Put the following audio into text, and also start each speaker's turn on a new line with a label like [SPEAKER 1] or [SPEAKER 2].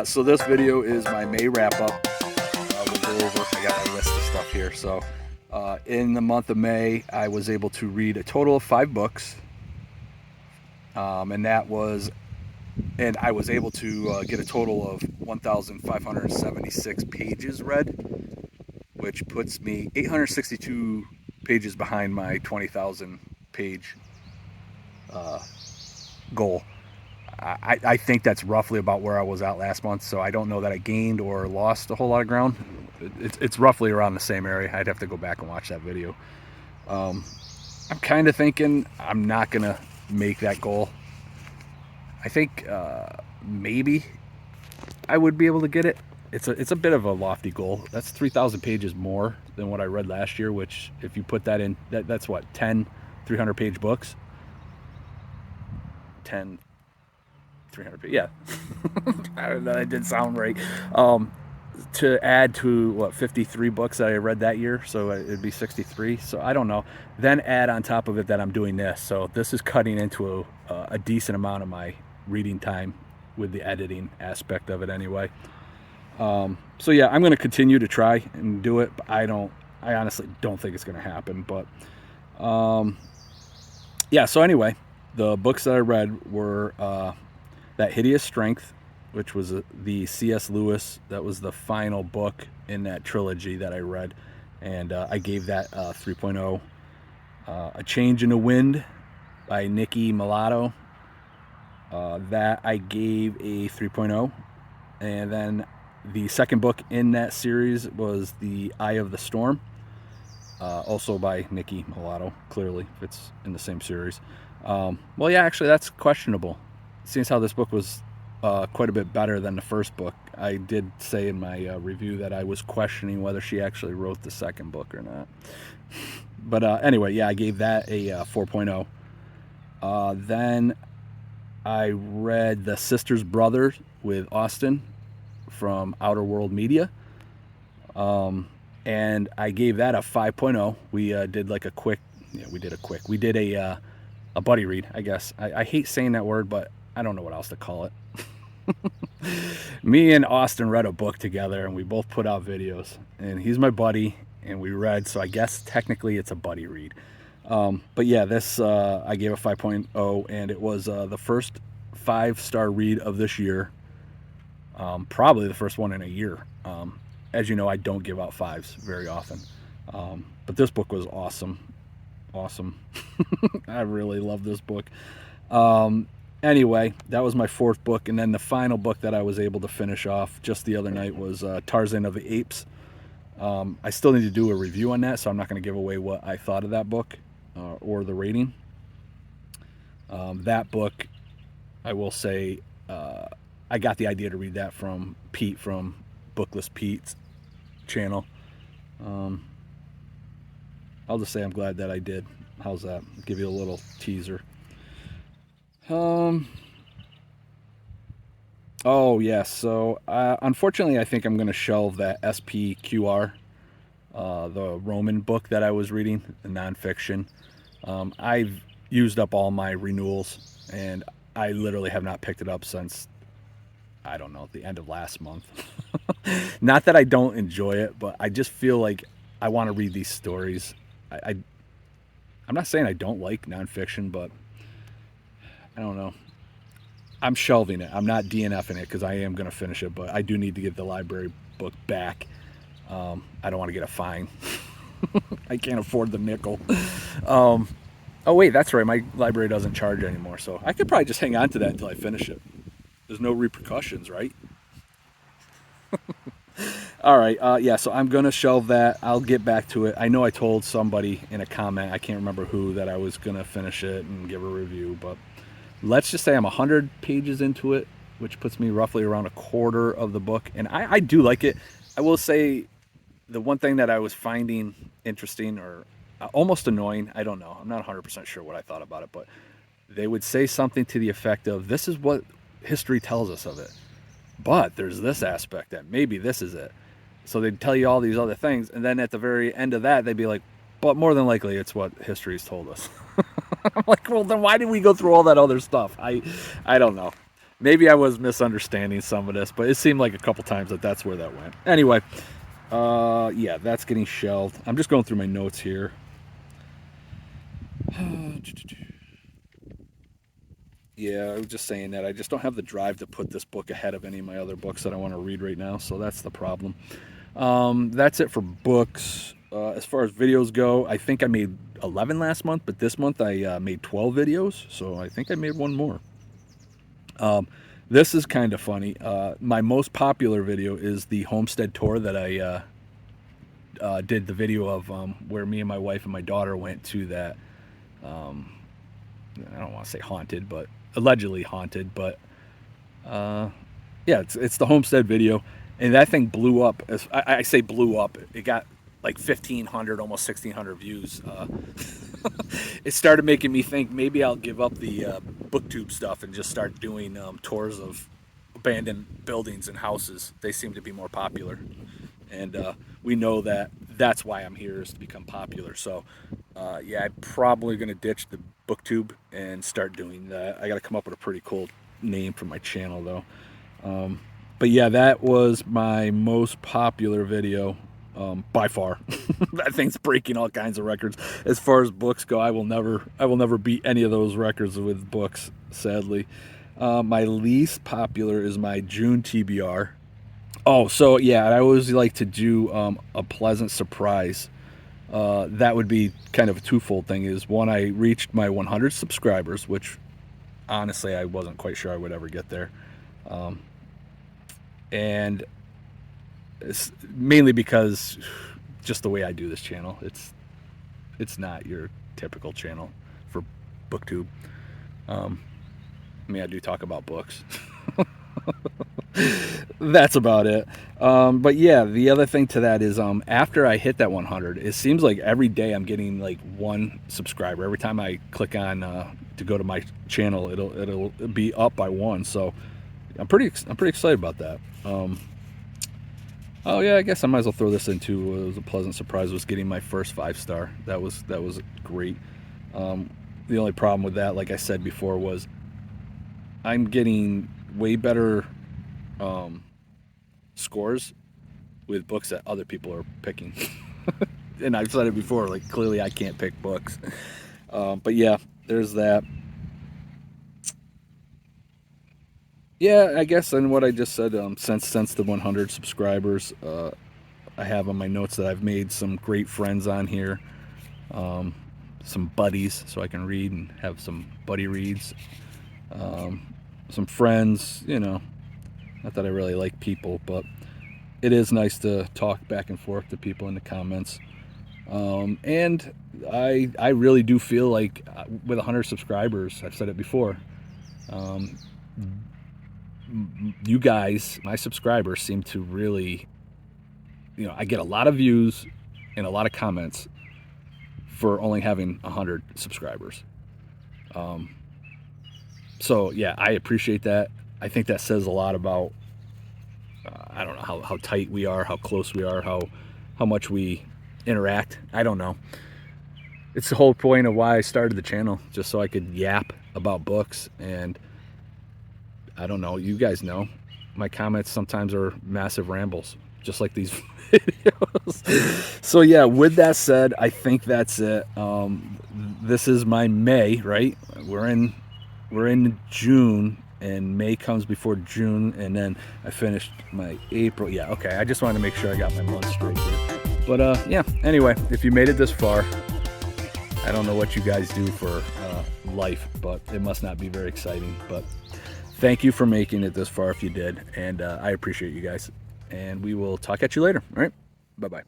[SPEAKER 1] So this video is my May wrap up. We'll go over, I got my list of stuff here. So in the month of May, I was able to read a total of 5 books. And I was able to get a total of 1,576 pages read, which puts me 862 pages behind my 20,000 page goal. I think that's roughly about where I was at last month, so I don't know that I gained or lost a whole lot of ground. It's roughly around the same area. I'd have to go back and watch that video. I'm kind of thinking I'm not going to make that goal. I think maybe I would be able to get it. It's a bit of a lofty goal. That's 3,000 pages more than what I read last year, which if you put that in, that's what, 10 300-page books? 10 300 pages, yeah. I don't know, that didn't sound right. To add to, what, 53 books that I read that year, so it'd be 63, so I don't know. Then add on top of it that I'm doing this, so this is cutting into a decent amount of my reading time with the editing aspect of it anyway. So yeah, I'm going to continue to try and do it, but I honestly don't think it's going to happen. But yeah, so anyway, the books that I read were That Hideous Strength, which was the C.S. Lewis. That was the final book in that trilogy that I read, and I gave that 3.0. A Change in the Wind by Nikki Mulatto. That I gave a 3.0. And then the second book in that series was The Eye of the Storm, also by Nikki Mulatto, clearly, if it's in the same series. Well, yeah, actually, that's questionable. Seeing how this book was quite a bit better than the first book, I did say in my review that I was questioning whether she actually wrote the second book or not. But anyway, yeah, I gave that a 4.0. Then I read The Sister's Brother with Austin from Outer World Media. And I gave that a 5.0. We did like a quick, we did a buddy read, I guess. I hate saying that word, but I don't know what else to call it. Me and Austin read a book together, and we both put out videos. And he's my buddy, and we read, so I guess technically it's a buddy read. But yeah, this I gave a 5.0, and it was the first 5-star read of this year. Probably the first one in a year. As you know, I don't give out 5s very often. But this book was awesome. I really love this book. Anyway, that was my 4th book, and then the final book that I was able to finish off just the other night was Tarzan of the Apes. I still need to do a review on that, so I'm not going to give away what I thought of that book or the rating. That book, I will say, I got the idea to read that from Pete from Bookless Pete's channel. I'll just say I'm glad that I did. How's that? I'll give you a little teaser. Oh yeah, so unfortunately I think I'm going to shelve that SPQR, the Roman book that I was reading, the nonfiction. I've used up all my renewals, and I literally have not picked it up since, I don't know, the end of last month. Not that I don't enjoy it, but I just feel like I want to read these stories. I'm not saying I don't like nonfiction, but I don't know. I'm shelving it. I'm not DNFing it because I am going to finish it, but I do need to get the library book back. I don't want to get a fine. I can't afford the nickel. Oh, wait, that's right. My library doesn't charge anymore, so I could probably just hang on to that until I finish it. There's no repercussions, right? All right, yeah, so I'm going to shelve that. I'll get back to it. I know I told somebody in a comment, I can't remember who, that I was going to finish it and give a review, but let's just say I'm 100 pages into it, which puts me roughly around a quarter of the book, and I do like it. I will say the one thing that I was finding interesting or almost annoying, I don't know, I'm not 100% sure what I thought about it, but they would say something to the effect of, this is what history tells us of it, but there's this aspect that maybe this is it. So they'd tell you all these other things, and then at the very end of that, they'd be like, but more than likely, it's what history's told us. I'm like, well, then why did we go through all that other stuff? I don't know. Maybe I was misunderstanding some of this, but it seemed like a couple times that that's where that went. Anyway, yeah, that's getting shelved. I'm just going through my notes here. Yeah, I was just saying that I just don't have the drive to put this book ahead of any of my other books that I want to read right now, so that's the problem. That's it for books. As far as videos go, I think I made 11 last month, but this month I made 12 videos, so I think I made one more. This is kind of funny. My most popular video is the homestead tour that I did the video of where me and my wife and my daughter went to that. I don't want to say haunted, but allegedly haunted. But yeah, it's the homestead video, and that thing blew up. As I say, blew up. It got like 1,500, almost 1,600 views. It started making me think maybe I'll give up the booktube stuff and just start doing tours of abandoned buildings and houses. They seem to be more popular, and we know that that's why I'm here, is to become popular. So yeah, I'm probably going to ditch the booktube and start doing that. I got to come up with a pretty cool name for my channel though. But yeah, that was my most popular video by far. That thing's breaking all kinds of records. As far as books go, I will never beat any of those records with books, sadly. My least popular is my June TBR. Oh, so yeah, I always like to do a pleasant surprise. That would be kind of a twofold thing. Is one, I reached my 100 subscribers, which honestly I wasn't quite sure I would ever get there. And it's mainly because just the way I do this channel, it's not your typical channel for booktube. I mean, I do talk about books. That's about it. But yeah, the other thing to that is after I hit that 100, it seems like every day I'm getting like one subscriber. Every time I click on to go to my channel, it'll be up by one. So I'm pretty excited about that. Oh yeah, I guess I might as well throw this in too. It was a pleasant surprise was getting my first 5-star. That was great. The only problem with that, like I said before, was I'm getting way better scores with books that other people are picking. And I've said it before, like clearly I can't pick books. But yeah, there's that. Yeah, I guess, and what I just said, since the 100 subscribers, I have on my notes that I've made some great friends on here, some buddies, so I can read and have some buddy reads, some friends, you know, not that I really like people, but it is nice to talk back and forth to people in the comments. And I really do feel like with 100 subscribers, I've said it before, you guys, my subscribers, seem to really, you know, I get a lot of views and a lot of comments for only having 100 subscribers. So yeah, I appreciate that. I think that says a lot about I don't know how tight we are, how close we are, how much we interact. I don't know. It's the whole point of why I started the channel, just so I could yap about books. And I don't know, you guys know, my comments sometimes are massive rambles, just like these videos. So yeah, with that said, I think that's it. This is my May, right? We're in June, and May comes before June, and then I finished my April. Yeah, okay, I just wanted to make sure I got my months straight here. But yeah, anyway, if you made it this far, I don't know what you guys do for life, but it must not be very exciting. But thank you for making it this far if you did, and I appreciate you guys. And we will talk at you later. All right, bye-bye.